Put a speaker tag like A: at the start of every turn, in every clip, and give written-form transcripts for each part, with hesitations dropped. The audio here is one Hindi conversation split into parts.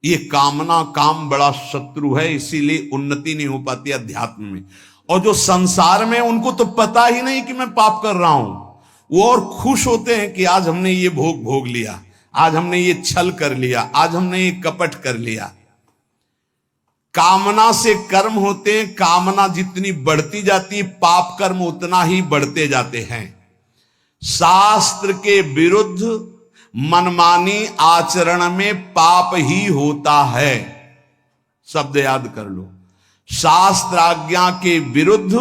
A: ये कामना, काम बड़ा शत्रु है, इसीलिए उन्नति नहीं हो पाती अध्यात्म में। और जो संसार में, उनको तो पता ही नहीं कि मैं पाप कर रहा हूं, वो और खुश होते हैं कि आज हमने ये भोग भोग लिया, आज हमने ये छल कर लिया, आज हमने ये कपट कर लिया। कामना से कर्म होते हैं, कामना जितनी बढ़ती जाती है पाप कर्म उतना ही बढ़ते जाते हैं। शास्त्र के विरुद्ध मनमानी आचरण में पाप ही होता है। शब्द याद कर लो, शास्त्र आज्ञा के विरुद्ध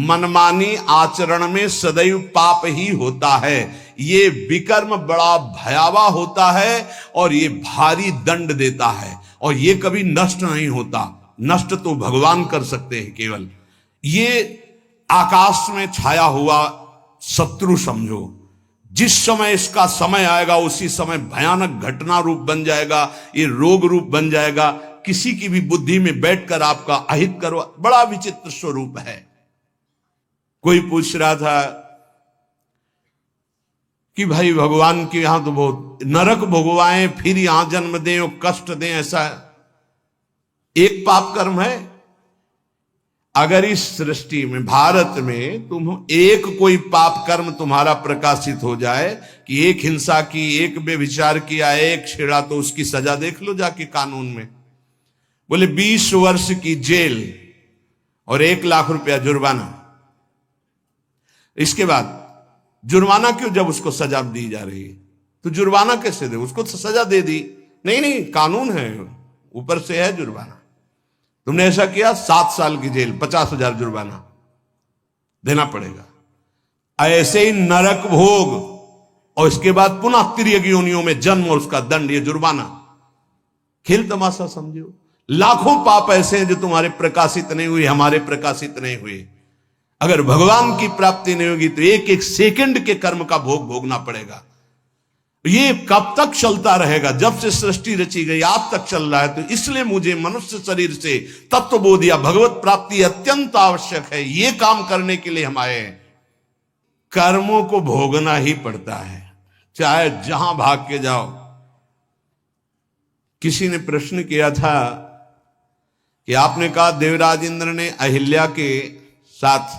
A: मनमानी आचरण में सदैव पाप ही होता है। ये विकर्म बड़ा भयावह होता है और ये भारी दंड देता है, और ये कभी नष्ट नहीं होता। नष्ट तो भगवान कर सकते हैं केवल। ये आकाश में छाया हुआ शत्रु समझो, जिस समय इसका समय आएगा उसी समय भयानक घटना रूप बन जाएगा, ये रोग रूप बन जाएगा, किसी की भी बुद्धि में बैठकर आपका अहित करो। बड़ा विचित्र स्वरूप है। कोई पूछ रहा था कि भाई भगवान के यहां तो बहुत नरक भोगवाएं फिर यहां जन्म दें और कष्ट दें, ऐसा एक पाप कर्म है? अगर इस सृष्टि में, भारत में तुम एक कोई पाप कर्म तुम्हारा प्रकाशित हो जाए कि एक हिंसा की, एक व्यभिचार किया, एक छेड़ा, तो उसकी सजा देख लो जाके कानून में। बोले 20 वर्ष की जेल और 1 लाख रुपया जुर्माना। इसके बाद जुर्माना क्यों, जब उसको सजा दी जा रही है तो जुर्माना कैसे दे? उसको तो सजा दे दी। नहीं नहीं, कानून है, ऊपर से है जुर्माना। तुमने ऐसा किया, 7 साल की जेल, 50,000 जुर्माना देना पड़ेगा। ऐसे ही नरक भोग और इसके बाद पुनः तिर्यक योनियों में जन्म और उसका दंड, ये जुर्माना। खेल तमाशा समझो। लाखों पाप ऐसे हैं जो तुम्हारे प्रकाशित नहीं हुए, हमारे प्रकाशित नहीं हुए। अगर भगवान की प्राप्ति नहीं होगी तो एक एक सेकंड के कर्म का भोग भोगना पड़ेगा। ये कब तक चलता रहेगा? जब से सृष्टि रची गई आज तक चल रहा है। तो इसलिए मुझे मनुष्य शरीर से तत्वबोध या भगवत प्राप्ति अत्यंत आवश्यक है। ये काम करने के लिए हम आए हैं। कर्मों को भोगना ही पड़ता है, चाहे जहां भाग के जाओ। किसी ने प्रश्न किया था कि आपने कहा देवराज इंद्र ने अहिल्या के साथ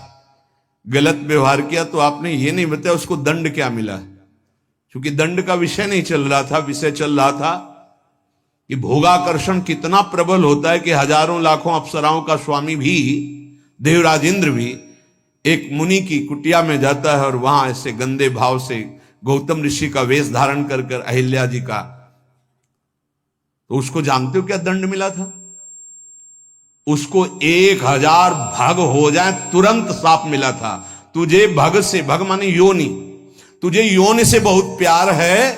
A: गलत व्यवहार किया, तो आपने ये नहीं बताया उसको दंड क्या मिला। क्योंकि दंड का विषय नहीं चल रहा था, विषय चल रहा था कि भोगाकर्षण कितना प्रबल होता है कि हजारों लाखों अप्सराओं का स्वामी भी, देवराज इंद्र भी, एक मुनि की कुटिया में जाता है और वहां ऐसे गंदे भाव से गौतम ऋषि का वेश धारण कर कर अहिल्या जी का, तो उसको जानते हो क्या दंड मिला था? उसको 1000 भग हो जाए तुरंत साप मिला था। तुझे भग से, भग माने योनि, तुझे योनि से बहुत प्यार है,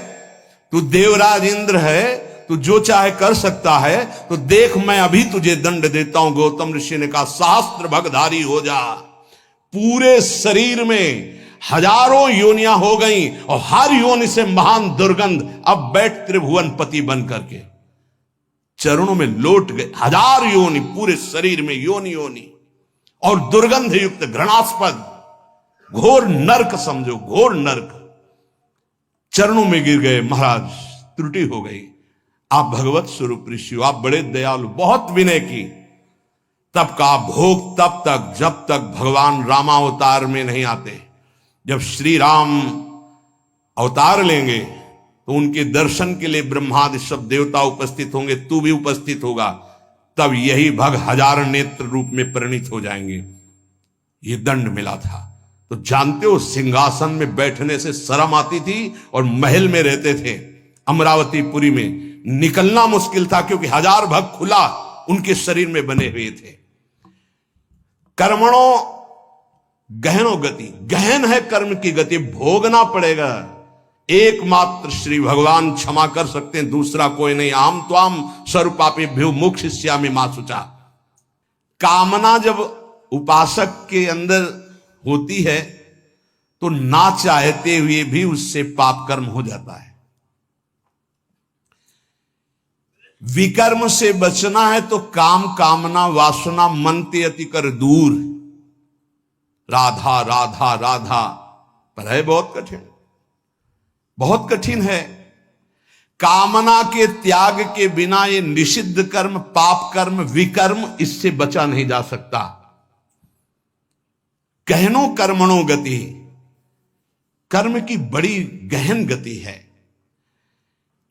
A: तू देवराज इंद्र है, तू जो चाहे कर सकता है, तो देख मैं अभी तुझे दंड देता हूं। गौतम ऋषि ने कहा सहस्त्र भगधारी हो जा। पूरे शरीर में हजारों योनियां हो गई और हर योनि से महान दुर्गंध। अब बैठ त्रिभुवन पति बन करके चरणों में लौट गए। 1000 योनि पूरे शरीर में, योनि योनि, और दुर्गंध युक्त घृणास्पद घोर नर्क समझो, घोर नर्क। चरणों में गिर गए, महाराज त्रुटि हो गई, आप भगवत स्वरूप ऋषि हो, आप बड़े दयालु, बहुत विनय की। तब का भोग तब तक जब तक भगवान रामावतार में नहीं आते। जब श्री राम अवतार लेंगे तो उनके दर्शन के लिए ब्रह्मादि सब देवता उपस्थित होंगे, तू भी उपस्थित होगा। तब यही भग 1000 नेत्र रूप में परिणित हो जाएंगे। ये दंड मिला था। तो जानते हो सिंहासन में बैठने से शर्म आती थी और महल में रहते थे अमरावतीपुरी में। निकलना मुश्किल था क्योंकि 1000 भग खुला उनके शरीर में बने हुए थे। कर्मणों गहनो गति, गहन है कर्म की गति, भोगना पड़ेगा। एकमात्र श्री भगवान क्षमा कर सकते हैं, दूसरा कोई नहीं। आम त्वाम सर्वपापेभ्यो मोक्षयिष्यामि मा शुचा। कामना जब उपासक के अंदर होती है तो ना चाहते हुए भी उससे पाप कर्म हो जाता है। विकर्म से बचना है तो काम, कामना, वासना मन ते अति कर दूर। राधा राधा राधा, पर है बहुत कठिन, बहुत कठिन है। कामना के त्याग के बिना ये निषिद्ध कर्म, पाप कर्म, विकर्म, इससे बचा नहीं जा सकता। गहनो कर्मणो गति, कर्म की बड़ी गहन गति है।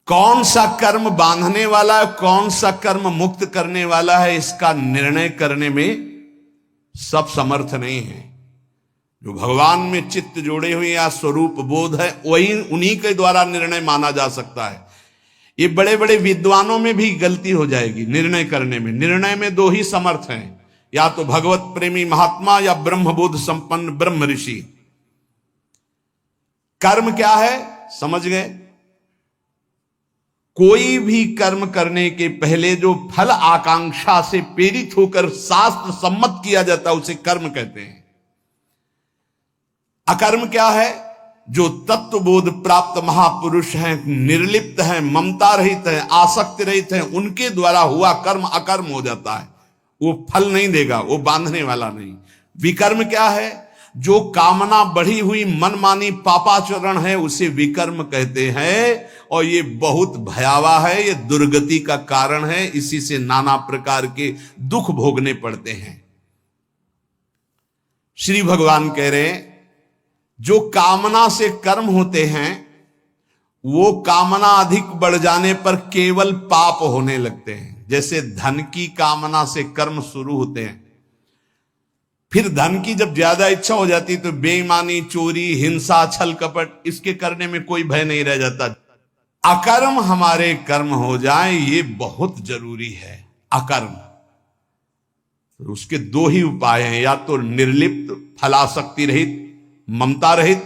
A: कौन सा कर्म बांधने वाला है, कौन सा कर्म मुक्त करने वाला है, इसका निर्णय करने में सब समर्थ नहीं है। जो भगवान में चित्त जोड़े हुए या स्वरूप बोध है, वही उन्हीं के द्वारा निर्णय माना जा सकता है। ये बड़े बड़े विद्वानों में भी गलती हो जाएगी निर्णय करने में। निर्णय में दो ही समर्थ हैं, या तो भगवत प्रेमी महात्मा या ब्रह्मबोध संपन्न ब्रह्म ऋषि। कर्म क्या है समझ गए? कोई भी कर्म करने के पहले जो फल आकांक्षा से प्रेरित होकर शास्त्र सम्मत किया जाता है उसे कर्म कहते हैं। अकर्म क्या है? जो तत्वबोध प्राप्त महापुरुष हैं, निर्लिप्त हैं, ममता रहित हैं, आसक्ति रहित हैं, उनके द्वारा हुआ कर्म अकर्म हो जाता है। वो फल नहीं देगा, वो बांधने वाला नहीं। विकर्म क्या है? जो कामना बढ़ी हुई मनमानी पापाचरण है उसे विकर्म कहते हैं, और ये बहुत भयावह है, ये दुर्गति का कारण है। इसी से नाना प्रकार के दुख भोगने पड़ते हैं। श्री भगवान कह रहे हैं जो कामना से कर्म होते हैं वो कामना अधिक बढ़ जाने पर केवल पाप होने लगते हैं। जैसे धन की कामना से कर्म शुरू होते हैं, फिर धन की जब ज्यादा इच्छा हो जाती तो बेईमानी, चोरी, हिंसा, छल कपट, इसके करने में कोई भय नहीं रह जाता। अकर्म हमारे कर्म हो जाए ये बहुत जरूरी है। अकर्म तो उसके दो ही उपाय हैं, या तो निर्लिप्त, फलासक्ति रहित, ममता रहित,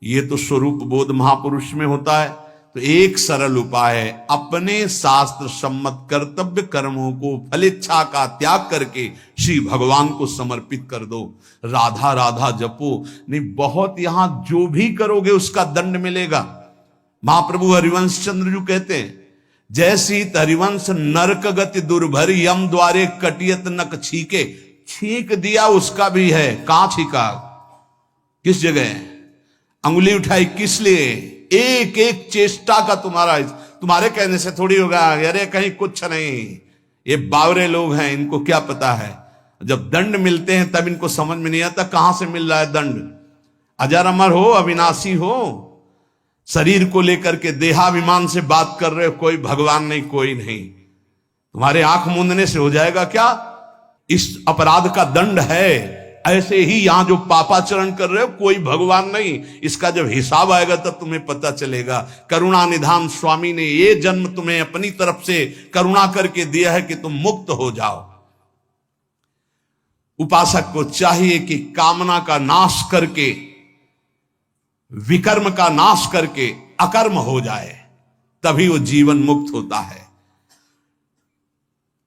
A: ये तो स्वरूप बोध महापुरुष में होता है। तो एक सरल उपाय है, अपने शास्त्र सम्मत कर्तव्य कर्मों को फलेच्छा का त्याग करके श्री भगवान को समर्पित कर दो। राधा राधा जपो, नहीं बहुत यहां जो भी करोगे उसका दंड मिलेगा। महाप्रभु हरिवंश चंद्र जी कहते हैं, जैसी हरिवंश नरक गति दुर्भर, यम द्वारे कटियत नक छीके। छींक दिया उसका भी है, कहां छीका, किस जगह अंगुली उठाई, किस लिए? एक एक चेष्टा का तुम्हारे कहने से थोड़ी होगा। अरे कहीं कुछ नहीं, ये बावरे लोग हैं, इनको क्या पता है। जब दंड मिलते हैं तब इनको समझ में नहीं आता कहां से मिल रहा है दंड। अजर अमर हो, अविनाशी हो, शरीर को लेकर के देहाभिमान से बात कर रहे हो, कोई भगवान नहीं, कोई नहीं। तुम्हारे आंख मूंदने से हो जाएगा क्या? इस अपराध का दंड है। ऐसे ही यहां जो पापाचरण कर रहे हो कोई भगवान नहीं, इसका जब हिसाब आएगा तब तुम्हें पता चलेगा। करुणा निधान स्वामी ने ये जन्म तुम्हें अपनी तरफ से करुणा करके दिया है कि तुम मुक्त हो जाओ। उपासक को चाहिए कि कामना का नाश करके, विकर्म का नाश करके अकर्म हो जाए, तभी वो जीवन मुक्त होता है।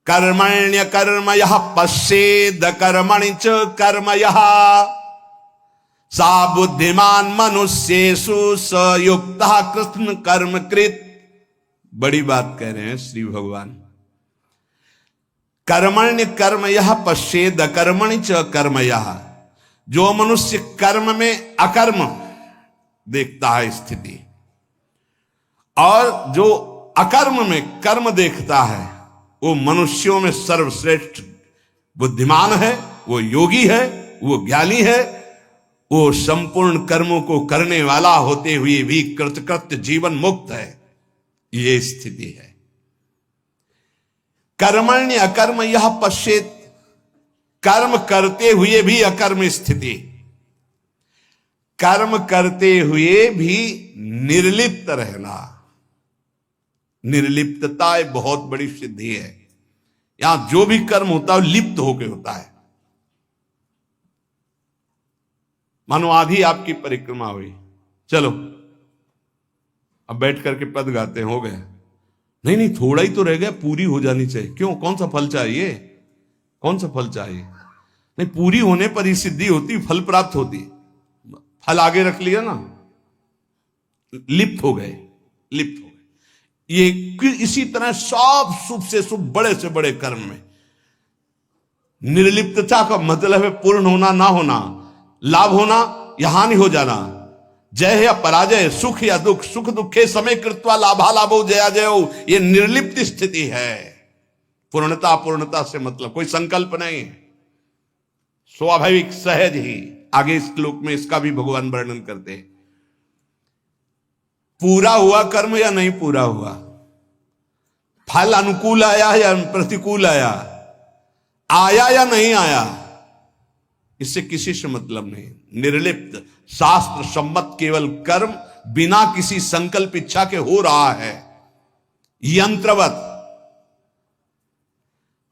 A: कर्मण्य कर्म यह पश्येद कर्मणि च कर्म यह, सा बुद्धिमान मनुष्येषु स युक्तः कृष्ण कर्म कृत। बड़ी बात कह रहे हैं श्री भगवान। कर्मण्य कर्म यह पश्येद कर्मणि च कर्म यह, जो मनुष्य कर्म में अकर्म देखता है स्थिति, और जो अकर्म में कर्म देखता है, वो मनुष्यों में सर्वश्रेष्ठ बुद्धिमान है, वो योगी है, वो ज्ञानी है, वो संपूर्ण कर्मों को करने वाला होते हुए भी कृतकृत्य जीवन मुक्त है। ये स्थिति है। कर्मण्य अकर्म यह पश्येत, कर्म करते हुए भी अकर्म स्थिति, कर्म करते हुए भी निर्लिप्त रहना। निर्लिप्तता एक बहुत बड़ी सिद्धि है। यहां जो भी कर्म होता है लिप्त होकर होता है। मानो आधी आपकी परिक्रमा हुई, चलो अब बैठ करके पद गाते हैं, हो गया। नहीं नहीं, थोड़ा ही तो रह गया, पूरी हो जानी चाहिए। क्यों, कौन सा फल चाहिए, कौन सा फल चाहिए? नहीं, पूरी होने पर ही सिद्धि होती, फल प्राप्त होती। फल आगे रख लिया ना, लिप्त हो गए, लिप्त हो गए। ये इसी तरह सब शुभ से शुभ, बड़े से बड़े कर्म में निर्लिप्तता का मतलब है पूर्ण होना, ना होना, लाभ होना या हानि हो जाना। जय या पराजय, सुख या दुख, सुख दुखे समय कृत्वा लाभा लाभो जया जयो, ये निर्लिप्त स्थिति है। पूर्णता अपूर्णता से मतलब कोई संकल्प नहीं, स्वाभाविक सहज ही। आगे इस श्लोक में इसका भी भगवान वर्णन करते हैं। पूरा हुआ कर्म या नहीं पूरा हुआ, फल अनुकूल आया या प्रतिकूल आया, आया या नहीं आया, इससे किसी से मतलब नहीं। निर्लिप्त शास्त्र सम्मत केवल कर्म बिना किसी संकल्प इच्छा के हो रहा है। यंत्रवत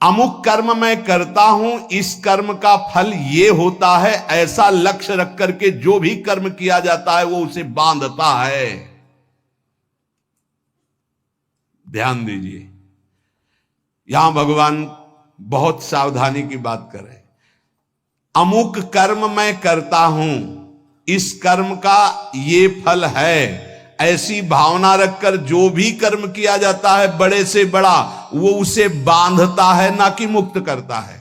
A: अमुक कर्म मैं करता हूं, इस कर्म का फल ये होता है, ऐसा लक्ष्य रख करके जो भी कर्म किया जाता है वो उसे बांधता है। ध्यान दीजिए, यहां भगवान बहुत सावधानी की बात कर रहे हैं। अमुक कर्म मैं करता हूं, इस कर्म का ये फल है, ऐसी भावना रखकर जो भी कर्म किया जाता है बड़े से बड़ा, वो उसे बांधता है, ना कि मुक्त करता है।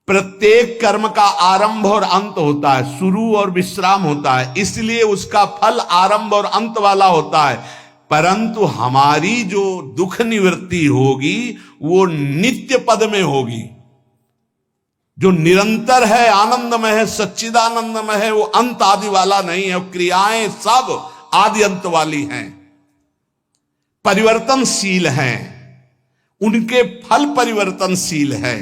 A: प्रत्येक कर्म का आरंभ और अंत होता है, शुरू और विश्राम होता है, इसलिए उसका फल आरंभ और अंत वाला होता है। परंतु हमारी जो दुख निवृत्ति होगी वो नित्य पद में होगी, जो निरंतर है, आनंदमय है, सच्चिदानंदमय है, वो अंत आदि वाला नहीं है। क्रियाएं सब आदि अंत वाली हैं, परिवर्तनशील हैं, उनके फल परिवर्तनशील है।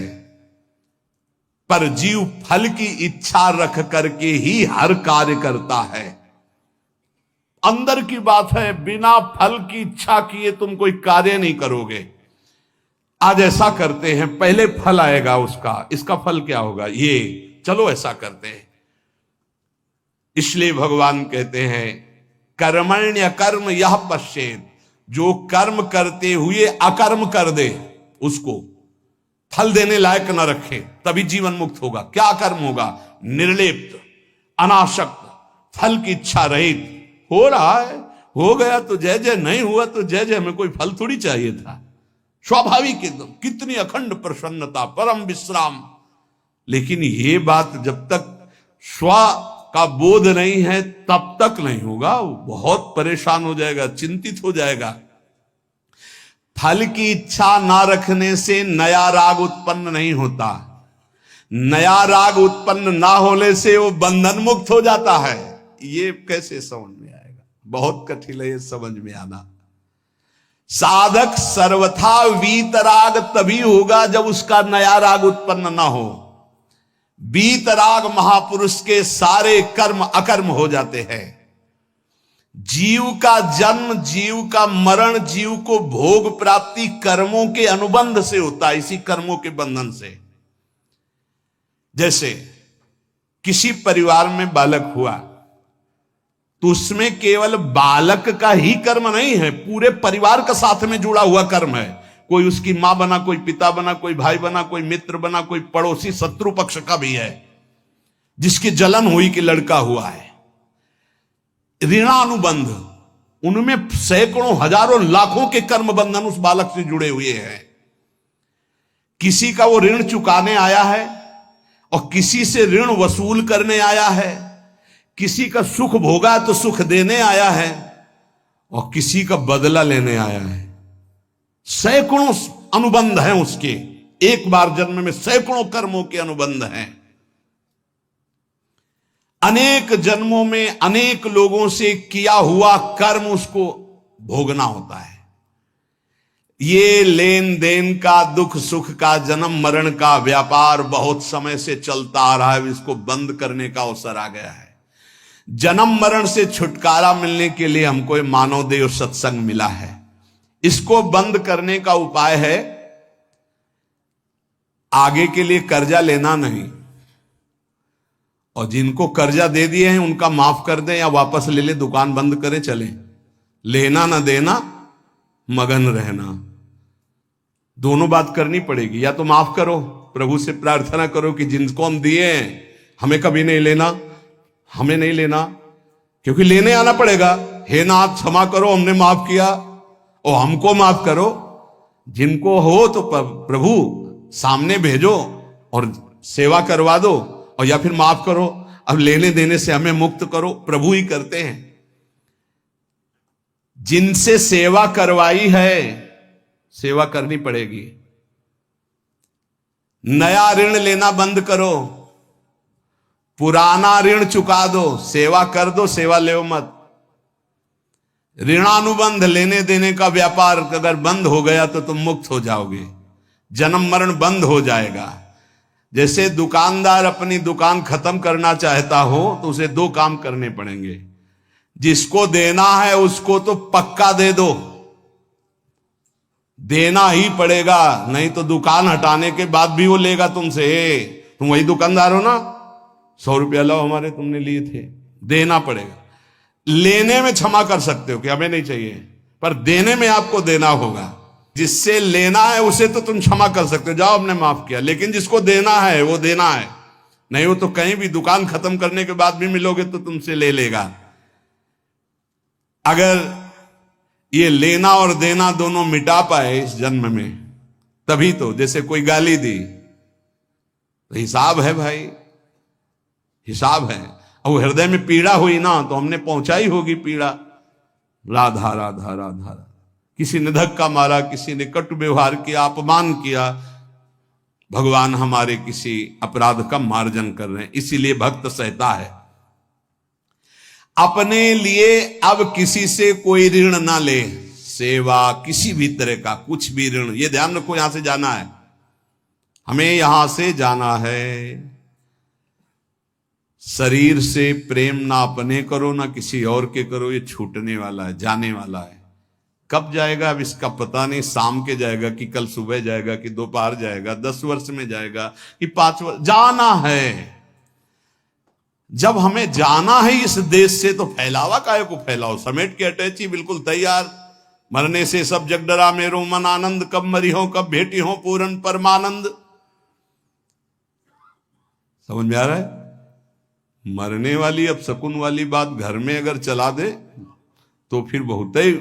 A: पर जीव फल की इच्छा रख करके ही हर कार्य करता है। अंदर की बात है, बिना फल की इच्छा किए तुम कोई कार्य नहीं करोगे। आज ऐसा करते हैं, पहले फल आएगा उसका, इसका फल क्या होगा, ये चलो ऐसा करते हैं। इसलिए भगवान कहते हैं कर्मण्य कर्म यह पश्चेत, जो कर्म करते हुए अकर्म कर दे, उसको फल देने लायक न रखे, तभी जीवन मुक्त होगा। क्या कर्म होगा, निर्लिप्त, अनासक्त, फल की इच्छा रहित। हो रहा है, हो गया तो जय जय, नहीं हुआ तो जय जय, हमें कोई फल थोड़ी चाहिए था। स्वाभाविक एकदम, कितनी अखंड प्रसन्नता, परम विश्राम। लेकिन ये बात जब तक स्व का बोध नहीं है तब तक नहीं होगा। वो बहुत परेशान हो जाएगा, चिंतित हो जाएगा। फल की इच्छा ना रखने से नया राग उत्पन्न नहीं होता, नया राग उत्पन्न ना होने से वो बंधन मुक्त हो जाता है। ये कैसे समझ में आएगा, बहुत कठिन है ये समझ में आना। साधक सर्वथा वीतराग तभी होगा जब उसका नया राग उत्पन्न ना हो। वीतराग महापुरुष के सारे कर्म अकर्म हो जाते हैं। जीव का जन्म, जीव का मरण, जीव को भोग प्राप्ति कर्मों के अनुबंध से होता है, इसी कर्मों के बंधन से। जैसे किसी परिवार में बालक हुआ तो उसमें केवल बालक का ही कर्म नहीं है, पूरे परिवार का साथ में जुड़ा हुआ कर्म है। कोई उसकी मां बना, कोई पिता बना, कोई भाई बना, कोई मित्र बना, कोई पड़ोसी शत्रु पक्ष का भी है जिसकी जलन हुई कि लड़का हुआ है। ऋणानुबंध, उनमें सैकड़ों हजारों लाखों के कर्म बंधन उस बालक से जुड़े हुए हैं। किसी का वो ऋण चुकाने आया है और किसी से ऋण वसूल करने आया है, किसी का सुख भोगा तो सुख देने आया है और किसी का बदला लेने आया है। सैकड़ों अनुबंध हैं उसके, एक बार जन्म में सैकड़ों कर्मों के अनुबंध हैं। अनेक जन्मों में अनेक लोगों से किया हुआ कर्म उसको भोगना होता है। ये लेन देन का, दुख सुख का, जन्म मरण का व्यापार बहुत समय से चलता आ रहा है। इसको बंद करने का अवसर आ गया है। जन्म मरण से छुटकारा मिलने के लिए हमको मानव देव सत्संग मिला है। इसको बंद करने का उपाय है आगे के लिए कर्जा लेना नहीं, और जिनको कर्जा दे दिए हैं उनका माफ कर दें या वापस ले ले, दुकान बंद करें, चले। लेना ना देना, मगन रहना, दोनों बात करनी पड़ेगी। या तो माफ करो, प्रभु से प्रार्थना करो कि जिनको हम दिए हैं हमें कभी नहीं लेना, हमें नहीं लेना, क्योंकि लेने आना पड़ेगा। हे नाथ क्षमा करो, हमने माफ किया, और हमको माफ करो। जिनको हो तो प्रभु सामने भेजो और सेवा करवा दो, और या फिर माफ करो। अब लेने देने से हमें मुक्त करो, प्रभु ही करते हैं। जिनसे सेवा करवाई है सेवा करनी पड़ेगी। नया ऋण लेना बंद करो, पुराना ऋण चुका दो, सेवा कर दो, सेवा ले मत। ऋणानुबंध लेने देने का व्यापार अगर बंद हो गया तो तुम मुक्त हो जाओगे, जन्म मरण बंद हो जाएगा। जैसे दुकानदार अपनी दुकान खत्म करना चाहता हो तो उसे दो काम करने पड़ेंगे। जिसको देना है उसको तो पक्का दे दो, देना ही पड़ेगा, नहीं तो दुकान हटाने के बाद भी वो लेगा तुमसे। तुम वही दुकानदार हो ना, 100 रुपया लो हमारे, तुमने लिए थे, देना पड़ेगा। लेने में क्षमा कर सकते हो कि हमें नहीं चाहिए, पर देने में आपको देना होगा। जिससे लेना है उसे तो तुम क्षमा कर सकते हो, जाओ हमने माफ किया, लेकिन जिसको देना है वो देना है। नहीं वो तो कहीं भी दुकान खत्म करने के बाद भी मिलोगे तो तुमसे ले लेगा। अगर ये लेना और देना दोनों मिटा पाए इस जन्म में, तभी तो। जैसे कोई गाली दी तो हिसाब है भाई, हिसाब है। और हृदय में पीड़ा हुई ना तो हमने पहुंचाई होगी पीड़ा। राधा राधा राधा, किसी ने धक्का मारा, किसी ने कटु व्यवहार किया, अपमान किया, भगवान हमारे किसी अपराध का मार्जन कर रहे हैं, इसीलिए भक्त सहता है। अपने लिए अब किसी से कोई ऋण ना ले, सेवा किसी भी तरह का कुछ भी ऋण, ये ध्यान रखो। यहां से जाना है, हमें यहां से जाना है। शरीर से प्रेम ना अपने करो ना किसी और के करो, ये छूटने वाला है, जाने वाला है। कब जाएगा अब इसका पता नहीं, शाम के जाएगा कि कल सुबह जाएगा कि दोपहर जाएगा, 10 वर्ष में जाएगा कि 5 वर्ष, जाना है। जब हमें जाना है इस देश से तो फैलावा काहे को फैलाओ, समेट के अटैची बिल्कुल तैयार। मरने से सब जग डरा मेरो मन आनंद, कब मरी हो कब भेटी हो पूर्ण परमानंद। समझ में आ रहा है? मरने वाली अब शकुन वाली बात घर में अगर चला दे तो फिर बहुत ही,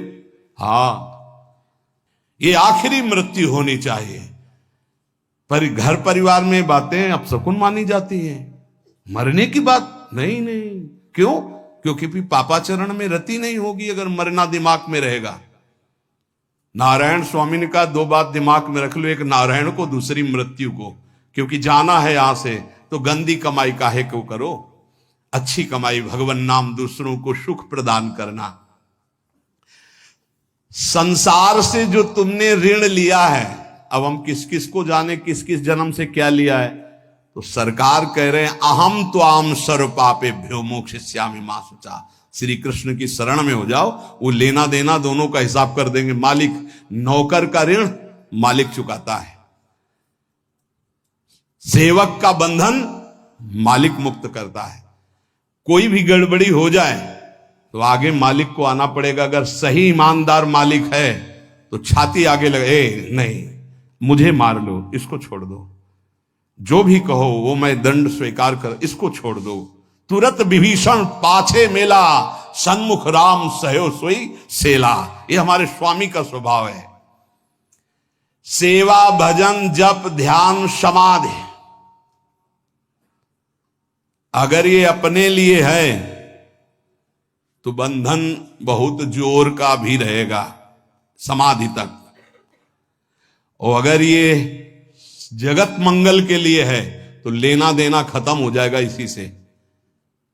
A: ये आखिरी मृत्यु होनी चाहिए। पर घर परिवार में बातें अब शकुन मानी जाती हैं, मरने की बात नहीं। क्यों? क्योंकि फिर पापाचरण में रति नहीं होगी अगर मरना दिमाग में रहेगा। नारायण स्वामी ने कहा 2 बात दिमाग में रख लो, एक नारायण को, दूसरी मृत्यु को। क्योंकि जाना है यहां से तो गंदी कमाई काहे को करो, अच्छी कमाई भगवान नाम, दूसरों को सुख प्रदान करना। संसार से जो तुमने ऋण लिया है, अब हम किस किस को जाने किस किस जन्म से क्या लिया है। तो सरकार कह रहे हैं अहम त्वाम सर्व पापे भ्यो मोक्षयिष्यामि मा शुचा। श्री कृष्ण की शरण में हो जाओ, वो लेना देना दोनों का हिसाब कर देंगे। मालिक, नौकर का ऋण मालिक चुकाता है, सेवक का बंधन मालिक मुक्त करता है। कोई भी गड़बड़ी हो जाए तो आगे मालिक को आना पड़ेगा। अगर सही ईमानदार मालिक है तो छाती आगे लगे, नहीं मुझे मार लो, इसको छोड़ दो, जो भी कहो वो मैं दंड स्वीकार कर, इसको छोड़ दो। तुरंत विभीषण पाछे मेला, सन्मुख राम सहयो सोई सेला। ये हमारे स्वामी का स्वभाव है। सेवा भजन जप ध्यान समाधि, अगर ये अपने लिए है तो बंधन बहुत जोर का भी रहेगा समाधि तक, और अगर ये जगत मंगल के लिए है तो लेना देना खत्म हो जाएगा इसी से।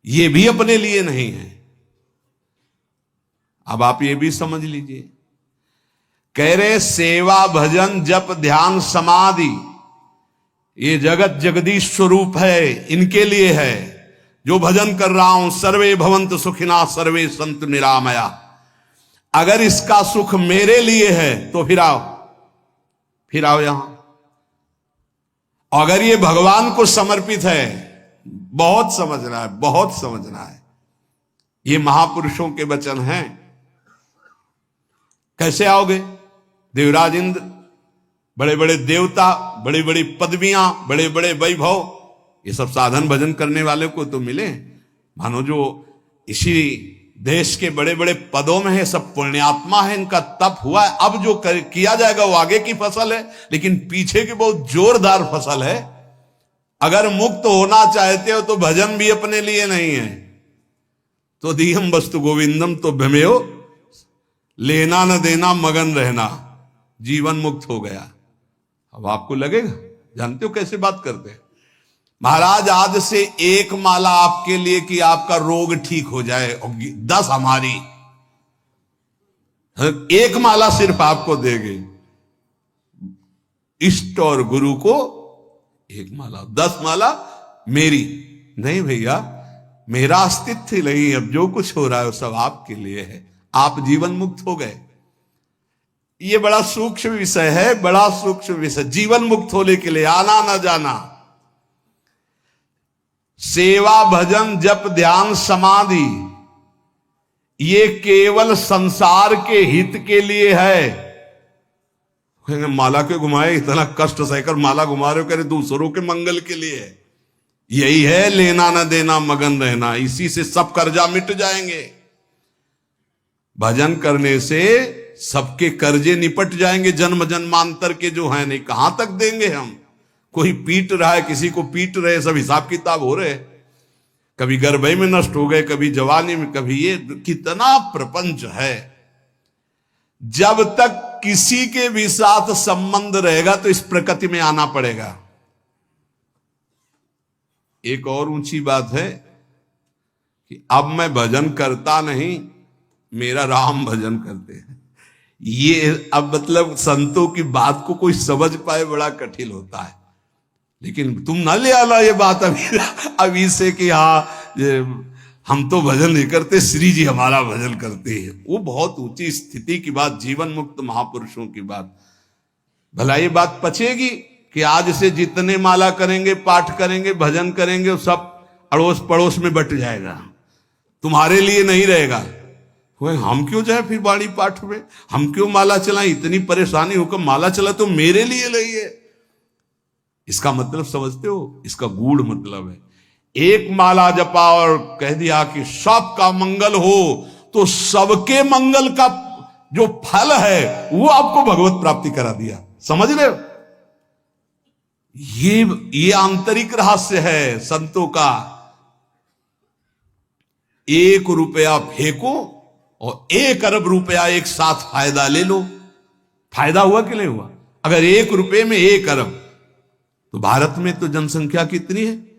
A: ये भी अपने लिए नहीं है। अब आप ये भी समझ लीजिए, कह रहे सेवा भजन जप ध्यान समाधि ये जगत जगदीश स्वरूप है, इनके लिए है। जो भजन कर रहा हूं, सर्वे भवन्तु सुखिना सर्वे सन्तु निरामया, अगर इसका सुख मेरे लिए है तो फिर आओ यहां। अगर ये भगवान को समर्पित है, बहुत समझना है, बहुत समझना है। ये महापुरुषों के वचन हैं। कैसे आओगे? देवराज इंद्र, बड़े बड़े देवता, बड़ी बड़ी पदवियां, बड़े बड़े वैभव, ये सब साधन भजन करने वाले को तो मिले। मानो जो इसी देश के बड़े बड़े पदों में है, सब पुण्यात्मा है, इनका तप हुआ है। अब जो किया जाएगा वो आगे की फसल है, लेकिन पीछे की बहुत जोरदार फसल है। अगर मुक्त होना चाहते हो तो भजन भी अपने लिए नहीं है। तो दीहम वस्तु गोविंदम तो भ्रमेयो, लेना न देना मगन रहना, जीवन मुक्त हो गया। अब आपको लगेगा, जानते हो कैसे बात करते हैं महाराज, आज से एक माला आपके लिए कि आपका रोग ठीक हो जाए, और 10 हमारी, एक माला सिर्फ आपको देंगे। इष्ट और गुरु को एक माला, 10 माला मेरी। नहीं भैया, मेरा अस्तित्व ही नहीं, अब जो कुछ हो रहा है वो सब आपके लिए है। आप जीवन मुक्त हो गए। ये बड़ा सूक्ष्म विषय है, बड़ा सूक्ष्म विषय। जीवन मुक्त होने के लिए आना न जाना, सेवा भजन जप ध्यान समाधि, ये केवल संसार के हित के लिए है। माला क्यों घुमाए, इतना कष्ट सहकर माला घुमा रहे हो, करे दूसरों के मंगल के लिए है। यही है लेना न देना मगन रहना, इसी से सब कर्जा मिट जाएंगे। भजन करने से सबके कर्जे निपट जाएंगे, जन्म जन्मांतर के जो है। नहीं कहां तक देंगे हम, कोई पीट रहा है, किसी को पीट रहे, सब हिसाब किताब हो रहे। कभी गर्भई में नष्ट हो गए, कभी जवानी में, कभी ये, कितना प्रपंच है। जब तक किसी के भी साथ संबंध रहेगा तो इस प्रकृति में आना पड़ेगा। एक और ऊंची बात है कि अब मैं भजन करता नहीं, मेरा राम भजन करते हैं। ये अब मतलब संतों की बात को कोई समझ पाए बड़ा कठिन होता है। लेकिन तुम ना ले आना ये बात अभी से कि हाँ हम तो भजन नहीं करते, श्री जी हमारा भजन करते हैं। वो बहुत ऊंची स्थिति की बात, जीवन मुक्त महापुरुषों की बात। भला ये बात पचेगी कि आज से जितने माला करेंगे, पाठ करेंगे, भजन करेंगे, वो सब अड़ोस पड़ोस में बट जाएगा, तुम्हारे लिए नहीं रहेगा। हम क्यों जाए फिर बाड़ी पाठ में, हम क्यों माला चलाएं, इतनी परेशानी होकर माला चला तो मेरे लिए नहीं है। इसका मतलब समझते हो, इसका गूढ़ मतलब है। एक माला जपा और कह दिया कि सबका मंगल हो, तो सबके मंगल का जो फल है वो आपको भगवत प्राप्ति करा दिया। समझ रहे हो, ये आंतरिक रहस्य है संतों का। 1 रुपया फेंको और 1 अरब रुपया एक साथ फायदा ले लो। फायदा हुआ कि नहीं हुआ? अगर 1 रुपये में 1 अरब, तो भारत में तो जनसंख्या कितनी है?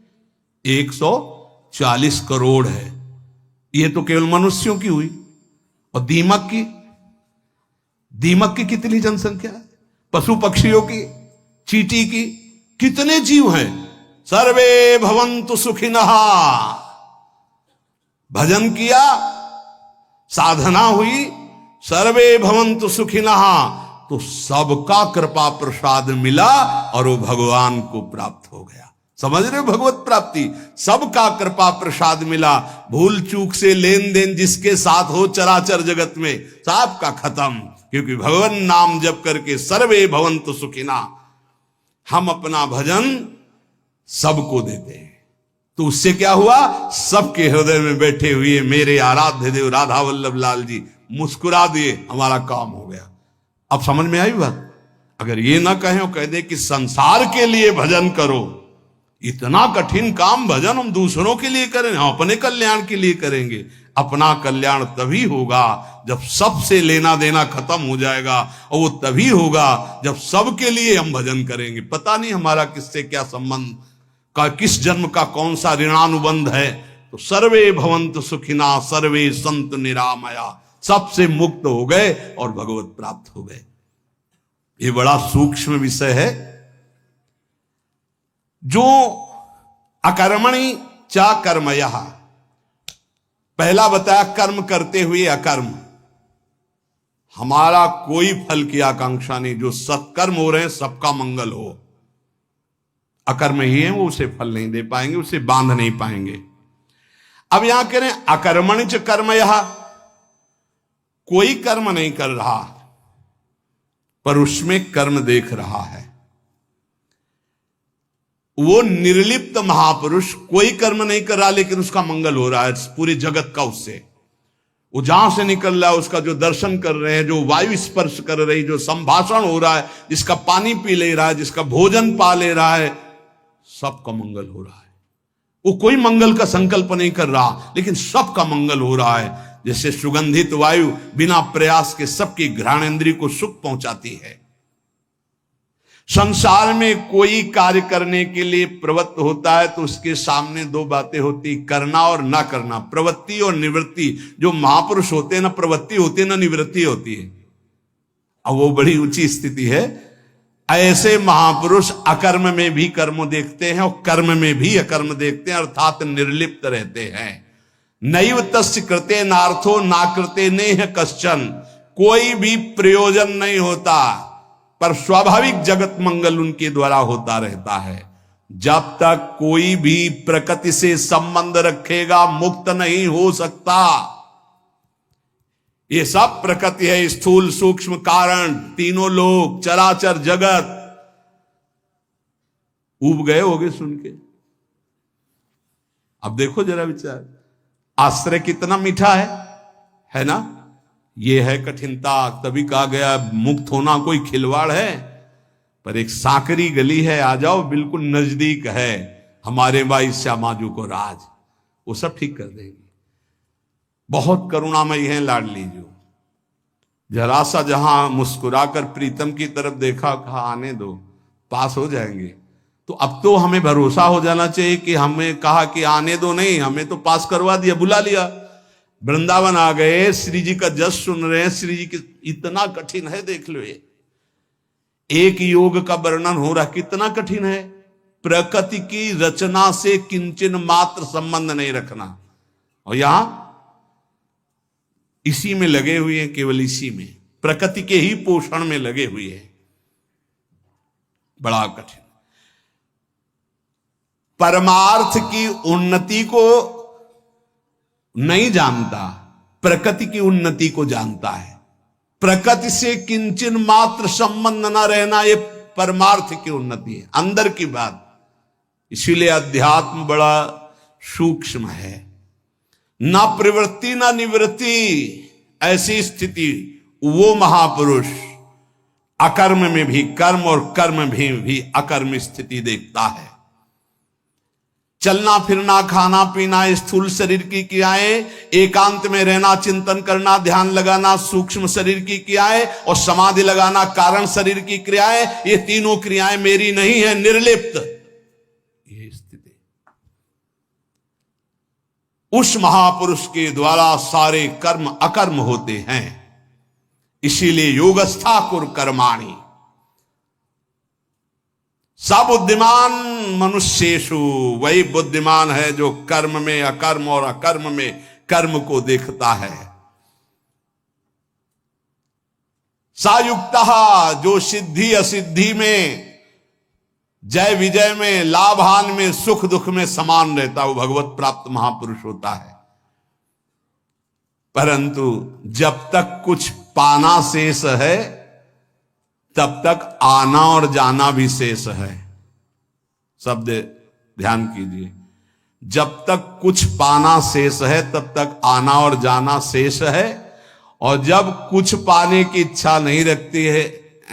A: 140 करोड़ है। ये तो केवल मनुष्यों की हुई। और दीमक की कितनी जनसंख्या है? पशु पक्षियों की, चींटी की, कितने जीव हैं? सर्वे भवन्तु सुखिनः। भजन किया, साधना हुई, सर्वे भवन्तु सुखिनः, तो सबका कृपा प्रसाद मिला और वो भगवान को प्राप्त हो गया। समझ रहे हो, भगवत प्राप्ति, सबका कृपा प्रसाद मिला। भूल चूक से लेन देन जिसके साथ हो चराचर जगत में, सबका खत्म। क्योंकि भगवान नाम जप करके सर्वे भवन्तु सुखिना, हम अपना भजन सबको देते हैं। तो उससे क्या हुआ? सबके हृदय में बैठे हुए मेरे आराध्य देव राधा वल्लभ लाल जी मुस्कुरा दिए, हमारा काम हो गया। अब समझ में आई बात? अगर ये ना कहें और कह दे कि संसार के लिए भजन करो, इतना कठिन काम भजन हम दूसरों के लिए करें, हम अपने कल्याण के लिए करेंगे। अपना कल्याण तभी होगा जब सबसे लेना देना खत्म हो जाएगा, और वो तभी होगा जब सबके लिए हम भजन करेंगे। पता नहीं हमारा किससे क्या संबंध का, किस जन्म का कौन सा ऋणानुबंध है। तो सर्वे भवन्तु सुखिना, सर्वे संत निरामया, सबसे मुक्त हो गए और भगवत प्राप्त हो गए। ये बड़ा सूक्ष्म विषय है। जो अकर्मणि च कर्मयः, पहला बताया कर्म करते हुए अकर्म, हमारा कोई फल की आकांक्षा नहीं। जो सत्कर्म हो रहे हैं सबका मंगल हो। अकर्म ही है वो उसे फल नहीं दे पाएंगे, उसे बांध नहीं पाएंगे। अब यहां कह रहे हैं अकर्मणि च कर्मयः, कोई कर्म नहीं कर रहा पर उसमें कर्म देख रहा है। वो निर्लिप्त महापुरुष कोई कर्म नहीं कर रहा लेकिन उसका मंगल हो रहा है पूरे जगत का। उससे वो जहां से निकल रहा है, उसका जो दर्शन कर रहे हैं, जो वायु स्पर्श कर रही, जो संभाषण हो रहा है, जिसका पानी पी ले रहा है, जिसका भोजन पा ले रहा है, सबका मंगल हो रहा है। वो कोई मंगल का संकल्प नहीं कर रहा, लेकिन सबका मंगल हो रहा है। जैसे सुगंधित वायु बिना प्रयास के सबकी घ्राणेंद्रिय को सुख पहुंचाती है। संसार में कोई कार्य करने के लिए प्रवृत्त होता है तो उसके सामने दो बातें होती, करना और ना करना, प्रवृत्ति और निवृत्ति। जो महापुरुष होते हैं ना प्रवृत्ति होती है ना निवृत्ति होती है। अब वो बड़ी ऊंची स्थिति है। ऐसे महापुरुष अकर्म में भी कर्म देखते हैं और कर्म में भी अकर्म देखते हैं, अर्थात निर्लिप्त रहते हैं। नैव तस्य कृते नार्थो ना कृते नेह कश्चन, कोई भी प्रयोजन नहीं होता पर स्वाभाविक जगत मंगल उनके द्वारा होता रहता है। जब तक कोई भी प्रकृति से संबंध रखेगा मुक्त नहीं हो सकता। ये सब प्रकृति है, स्थूल सूक्ष्म कारण, तीनों लोग, चराचर जगत। ऊब गए होगे सुन के। अब देखो जरा विचार, आश्रय कितना मीठा है ना। ये है कठिनता। तभी कहा गया मुक्त होना कोई खिलवाड़ है, पर एक सांकरी गली है, आ जाओ, बिल्कुल नजदीक है हमारे भाई श्यामाजू को राज, वो सब ठीक कर देंगे। बहुत करुणामयी है लाडली जो। जरा सा जहां मुस्कुराकर प्रीतम की तरफ देखा, कहा आने दो, पास हो जाएंगे। तो अब तो हमें भरोसा हो जाना चाहिए कि हमें कहा कि आने दो नहीं, हमें तो पास करवा दिया, बुला लिया। वृंदावन आ गए, श्री जी का जस सुन रहे हैं। श्री जी की इतना कठिन है, देख लो। ये एक योग का वर्णन हो रहा, कितना कठिन है। प्रकृति की रचना से किंचन मात्र संबंध नहीं रखना, और यहां इसी में लगे हुए हैं, केवल इसी में, प्रकृति के ही पोषण में लगे हुए हैं। बड़ा कठिन। परमार्थ की उन्नति को नहीं जानता, प्रकृति की उन्नति को जानता है। प्रकृति से किंचन मात्र संबंध न रहना, यह परमार्थ की उन्नति है, अंदर की बात। इसीलिए अध्यात्म बड़ा सूक्ष्म है। ना प्रवृत्ति ना निवृत्ति, ऐसी स्थिति वो महापुरुष अकर्म में भी कर्म और कर्म में भी अकर्म स्थिति देखता है। चलना फिरना, खाना पीना, स्थूल शरीर की क्रियाएं, एकांत में रहना, चिंतन करना, ध्यान लगाना, सूक्ष्म शरीर की क्रियाएं, और समाधि लगाना, कारण शरीर की क्रियाएं, ये तीनों क्रियाएं मेरी नहीं है, निर्लिप्त। ये स्थिति उस महापुरुष के द्वारा सारे कर्म अकर्म होते हैं। इसीलिए योगस्था कुर कर्माणि, सब बुद्धिमान मनुष्येषु, वही बुद्धिमान है जो कर्म में अकर्म और अकर्म में कर्म को देखता है। सायुक्तः, जो सिद्धि असिद्धि में, जय विजय में, लाभ हानि में, सुख दुख में समान रहता, वो भगवत प्राप्त महापुरुष होता है। परंतु जब तक कुछ पाना शेष है तब तक आना और जाना भी शेष है। शब्द ध्यान कीजिए, जब तक कुछ पाना शेष है तब तक आना और जाना शेष है, और जब कुछ पाने की इच्छा नहीं रखती है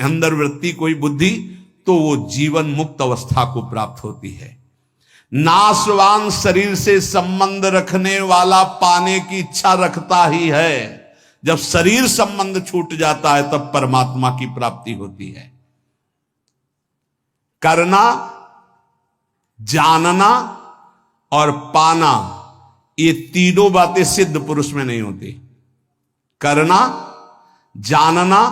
A: अंदर वृत्ति कोई बुद्धि, तो वो जीवन मुक्त अवस्था को प्राप्त होती है। नाशवान शरीर से संबंध रखने वाला पाने की इच्छा रखता ही है। जब शरीर संबंध छूट जाता है तब परमात्मा की प्राप्ति होती है। करना, जानना और पाना, ये तीनों बातें सिद्ध पुरुष में नहीं होती। करना, जानना